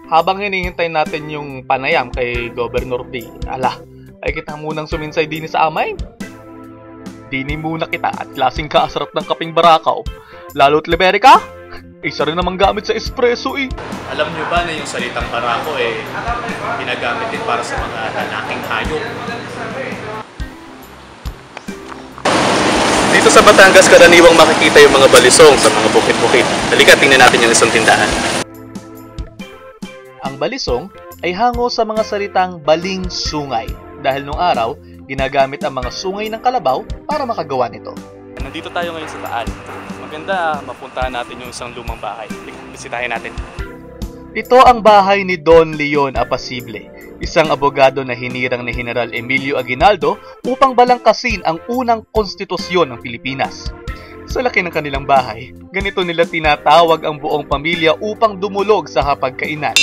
Habang hinihintay natin yung panayam kay Governor B, ay kita munang suminsay din sa amay. Dini muna kita at lasing kaasarap ng kaping barakaw. Lalo't Liberica, isa rin namang gamit sa espresso eh. Alam nyo ba na yung salitang barako ginagamit din para sa mga lalaking hayop? Dito sa Batangas, karaniwang makikita yung mga balisong sa mga bukid-bukid. Halika, tingnan natin yung isang tindahan. Ang balisong ay hango sa mga salitang baling sungay dahil nung araw, ginagamit ang mga sungay ng kalabaw para makagawa nito. Nandito tayo ngayon sa Taal. Maganda mapuntahan natin yung isang lumang bahay. Bisitahin natin. Ito ang bahay ni Don Leon Apasible, isang abogado na hinirang ni General Emilio Aguinaldo upang balangkasin ang unang konstitusyon ng Pilipinas. Sa laki ng kanilang bahay, ganito nila tinatawag ang buong pamilya upang dumulog sa hapagkainan.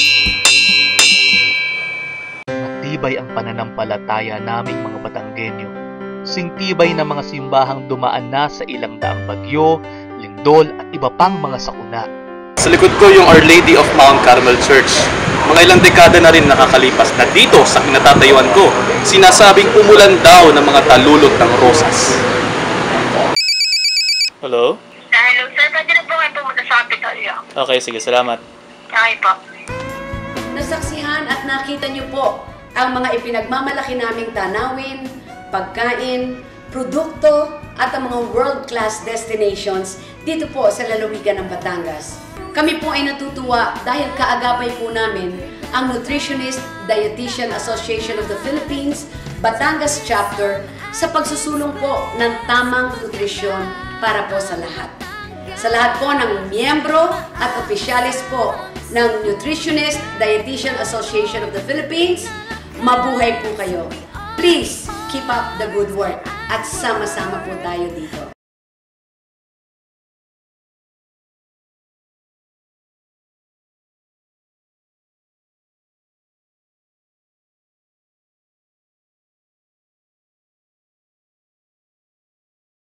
Matibay ang pananampalataya naming mga Batanggenyo. Singtibay na mga simbahang dumaan na sa ilang daang bagyo, lindol at iba pang mga sakuna. Sa likod ko yung Our Lady of Mount Carmel Church. Mga ilang dekada na rin nakakalipas na dito sa kinatatayuan ko, sinasabing umulan daw ng mga talulot ng rosas. Hello? Hello, sir. Pwede na po kayo pumunta sa Kapitolyo. Okay, sige. Salamat. Okay po. Nasaksihan at nakita niyo po ang mga ipinagmamalaki naming tanawin, pagkain, produkto at ang mga world-class destinations dito po sa lalawigan ng Batangas. Kami po ay natutuwa dahil kaagapay po namin ang Nutritionist Dietitian Association of the Philippines, Batangas Chapter sa pagsusulong po ng tamang nutrisyon para po sa lahat. Sa lahat po ng miyembro at opisyalis po ng Nutritionist Dietitian Association of the Philippines, mabuhay po kayo. Please keep up the good work at sama-sama po tayo dito.